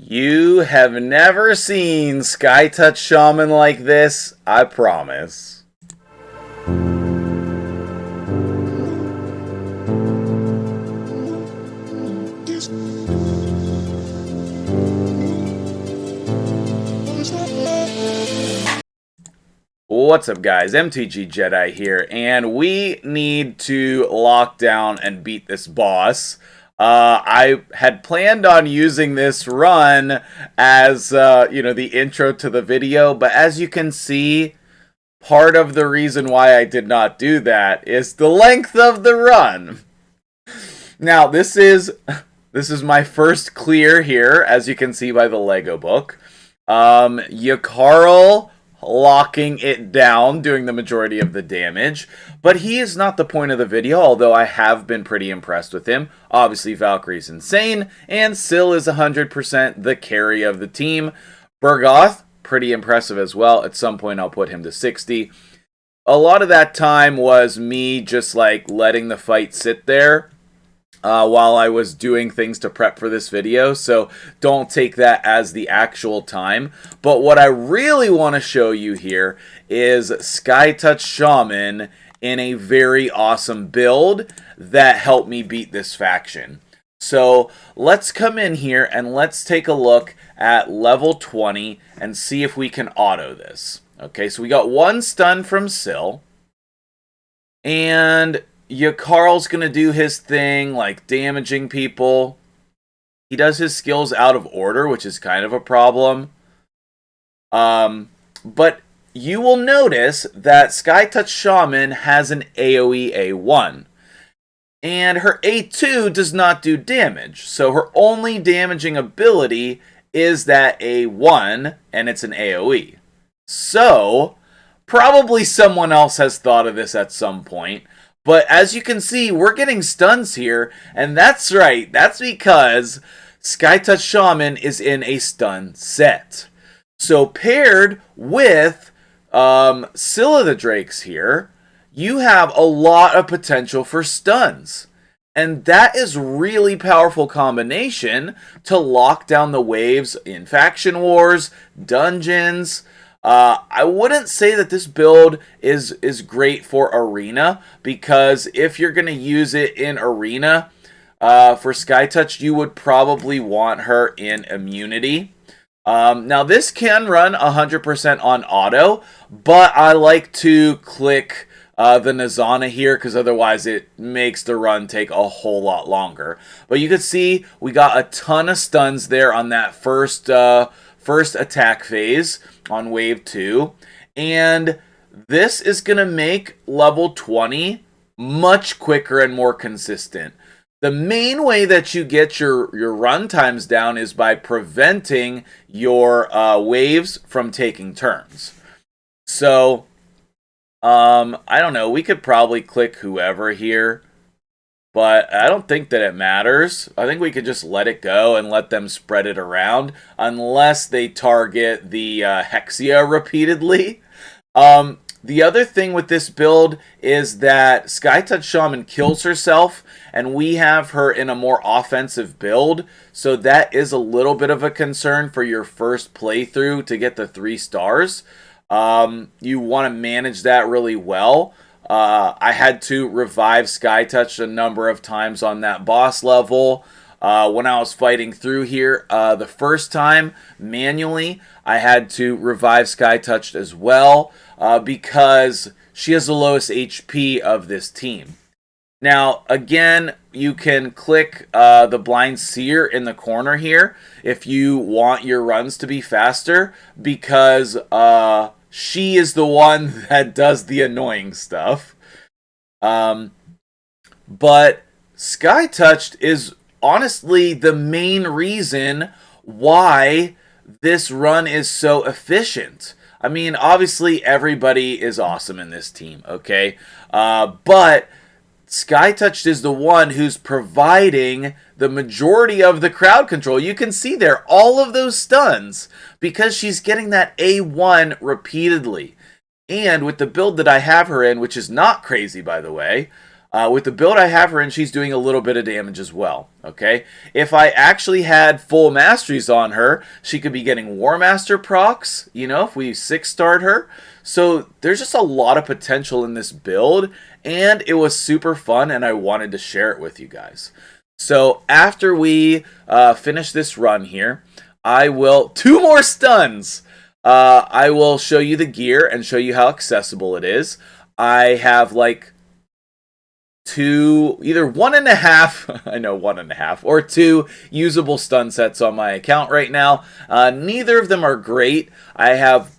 You have never seen Skytouched Shaman like this, I promise. What's up guys, MtgJedi here, and we need to lock down and beat this boss. I had planned on using this run as, the intro to the video, but as you can see, part of the reason why I did not do that is the length of the run. Now, this is my first clear here, as you can see by the Lego book. Yakarl locking it down, doing the majority of the damage. But he is not the point of the video, although I have been pretty impressed with him. Obviously, Valkyrie's insane, and Syl is 100% the carry of the team. Bergoth, pretty impressive as well. At some point, I'll put him to 60. A lot of that time was me just, letting the fight sit there while I was doing things to prep for this video, so don't take that as the actual time. But what I really want to show you here is Skytouched Shaman in a very awesome build that helped me beat this faction. So let's come in here and let's take a look at level 20 and see if we can auto this. Okay, so we got one stun from Syl, and Yakarl's gonna do his thing, like damaging people. He does his skills out of order, which is kind of a problem. But you will notice that Skytouched Shaman has an AoE A1. And her A2 does not do damage. So her only damaging ability is that A1, and it's an AoE. So, probably someone else has thought of this at some point. But as you can see, we're getting stuns here, and that's right, that's because Skytouched Shaman is in a stun set. So paired with Scylla the Drakes here, you have a lot of potential for stuns. And that is really powerful combination to lock down the waves in faction wars, dungeons. I wouldn't say that this build is great for Arena, because if you're going to use it in Arena for Skytouched, you would probably want her in Immunity. Now, this can run 100% on auto, but I like to click the Nazana here, because otherwise it makes the run take a whole lot longer. But you can see we got a ton of stuns there on that first attack phase on wave 2, and this is going to make level 20 much quicker and more consistent. The main way that you get your run times down is by preventing your waves from taking turns. So, I don't know, we could probably click whoever here, but I don't think that it matters. I think we could just let it go and let them spread it around, unless they target the Hexia repeatedly. The other thing with this build is that Skytouched Shaman kills herself, and we have her in a more offensive build, so that is a little bit of a concern for your first playthrough to get the 3 stars. You want to manage that really well. I had to revive Skytouched a number of times on that boss level. When I was fighting through here the first time, manually, I had to revive Skytouched as well, because she has the lowest HP of this team. Now, again, you can click the Blind Seer in the corner here if you want your runs to be faster, because she is the one that does the annoying stuff. But Skytouched is honestly the main reason why this run is so efficient. I mean, obviously everybody is awesome in this team, okay? But Skytouched is the one who's providing the majority of the crowd control. You can see there all of those stuns because she's getting that A1 repeatedly. And with the build that I have her in, which is not crazy by the way, With the build I have her in, she's doing a little bit of damage as well, okay? If I actually had full masteries on her, she could be getting War Master procs, you know, if we 6-starred her. So there's just a lot of potential in this build, and it was super fun, and I wanted to share it with you guys. So after we finish this run here, I will... 2 more stuns! I will show you the gear and show you how accessible it is. I have like... 2, either 1.5, I know 1.5, or 2 usable stun sets on my account right now. Neither of them are great. I have,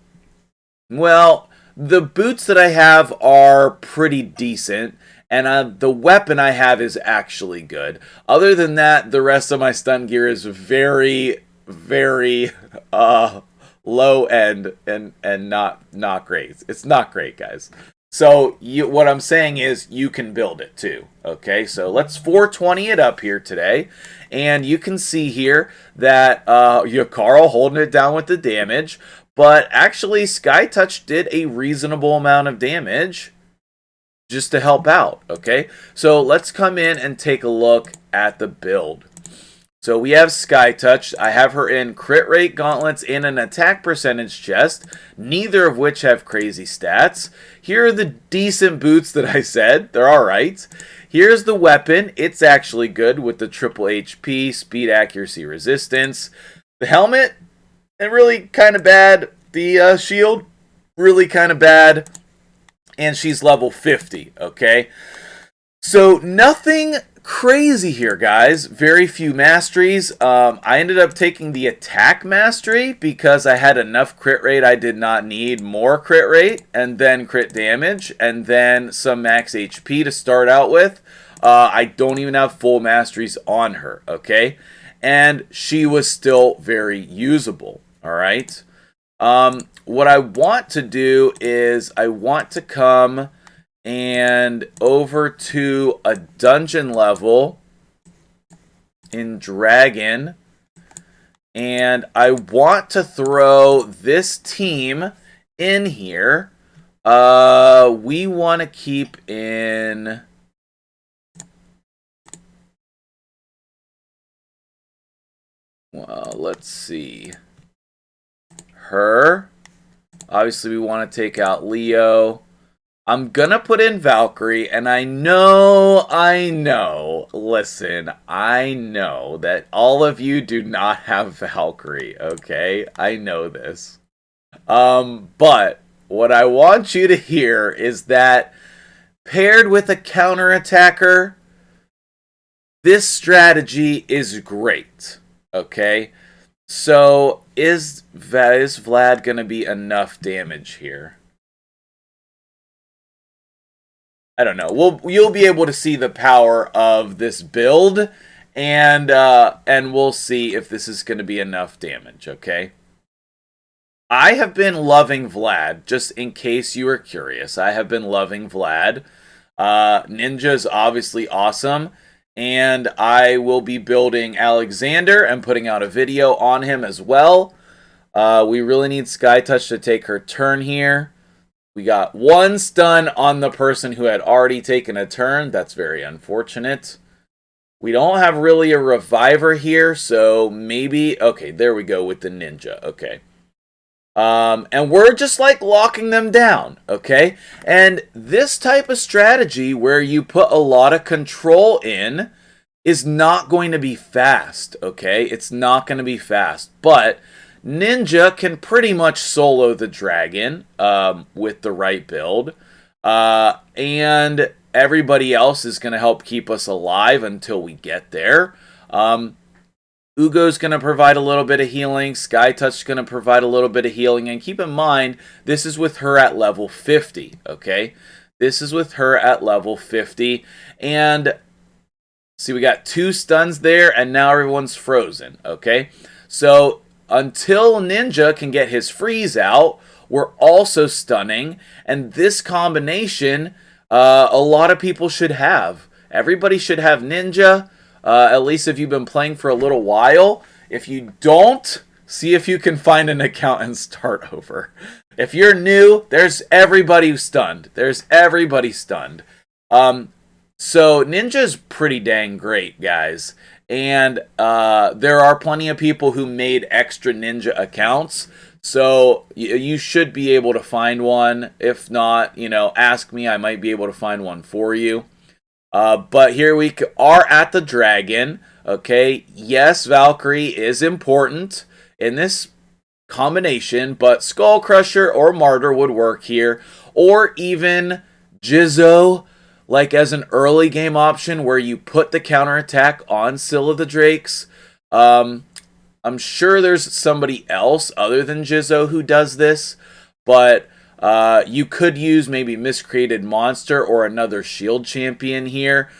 well, the boots that I have are pretty decent, and the weapon I have is actually good. Other than that, the rest of my stun gear is very, very low end and not great. It's not great, guys. So what I'm saying is you can build it too, okay? So let's 420 it up here today. And you can see here that Carl holding it down with the damage. But actually, Skytouched did a reasonable amount of damage just to help out, okay? So let's come in and take a look at the build. So we have Skytouched. I have her in crit rate gauntlets and an attack percentage chest, neither of which have crazy stats. Here are the decent boots that I said. They're alright. Here's the weapon. It's actually good with the triple HP, speed, accuracy, resistance. The helmet, really kind of bad. The shield, really kind of bad. And she's level 50, okay? So nothing crazy here, guys. Very few masteries. I ended up taking the attack mastery because I had enough crit rate. I did not need more crit rate, and then crit damage, and then some max HP to start out with. I don't even have full masteries on her, okay? And she was still very usable, all right? What I want to do is I want to come and over to a dungeon level in Dragon, and I want to throw this team in here. We want to keep in... Well, let's see. Her. Obviously, we want to take out Leo. I'm gonna put in Valkyrie, and I know, listen, I know that all of you do not have Valkyrie, okay? I know this. But what I want you to hear is that paired with a counterattacker, this strategy is great, okay? So, is Vlad gonna be enough damage here? I don't know. You'll be able to see the power of this build, and we'll see if this is going to be enough damage, okay? I have been loving Vlad, just in case you were curious. I have been loving Vlad. Ninja is obviously awesome, and I will be building Alexander and putting out a video on him as well. We really need Skytouched to take her turn here. We got 1 stun on the person who had already taken a turn. That's very unfortunate. We don't have really a reviver here, so maybe... Okay, there we go with the ninja. Okay. And we're just like locking them down, okay? And this type of strategy where you put a lot of control in is not going to be fast, okay? It's not going to be fast, but... Ninja can pretty much solo the dragon with the right build. And everybody else is going to help keep us alive until we get there. Ugo's going to provide a little bit of healing. Skytouched's going to provide a little bit of healing. And keep in mind, this is with her at level 50, okay? This is with her at level 50. And see, we got 2 stuns there, and now everyone's frozen, okay? So... until Ninja can get his freeze out, we're also stunning. And this combination, a lot of people should have. Everybody should have Ninja, at least if you've been playing for a little while. If you don't, see if you can find an account and start over. If you're new, there's everybody stunned. There's everybody stunned. So Ninja's pretty dang great, guys. And there are plenty of people who made extra Ninja accounts. So you should be able to find one. If not, ask me. I might be able to find one for you. But here we are at the dragon. Okay, yes, Valkyrie is important in this combination, but Skull Crusher or Martyr would work here. Or even Jizzo, like as an early game option where you put the counterattack on Scylla the Drakes. I'm sure there's somebody else other than Jizzo who does this, but you could use maybe Miscreated Monster or another shield champion here.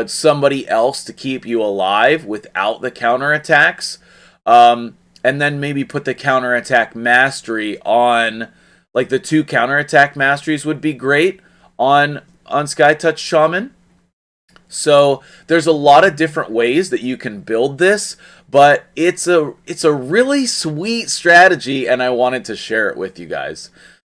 Somebody else to keep you alive without the counterattacks. And then maybe put the counterattack mastery on, like the 2 counterattack masteries would be great on Skytouched Shaman. So there's a lot of different ways that you can build this, but it's a really sweet strategy, and I wanted to share it with you guys.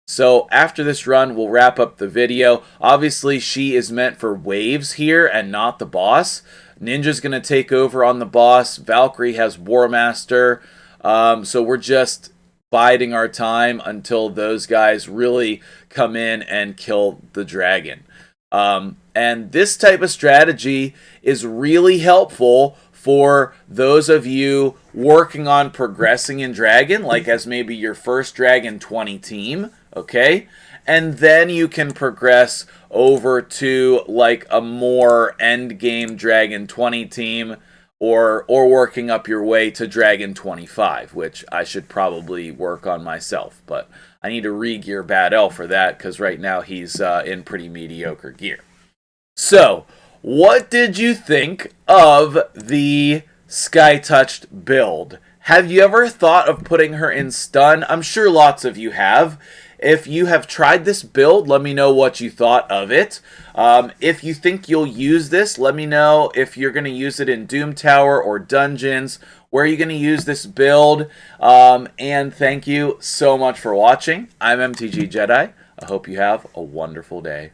So after this run, we'll wrap up the video. Obviously, she is meant for waves here and not the boss. Ninja's going to take over on the boss. Valkyrie has War Master. So we're just biding our time until those guys really come in and kill the dragon. And this type of strategy is really helpful for those of you working on progressing in Dragon, like as maybe your first Dragon 20 team, okay? And then you can progress over to like a more end game Dragon 20 team, or working up your way to Dragon 25, which I should probably work on myself, but I need to re-gear Bad Elf for that, because right now he's in pretty mediocre gear. So, what did you think of the Skytouched build? Have you ever thought of putting her in stun? I'm sure lots of you have. If you have tried this build, let me know what you thought of it. If you think you'll use this, let me know if you're going to use it in Doom Tower or Dungeons. Where are you going to use this build? And thank you so much for watching. I'm MtgJedi. I hope you have a wonderful day.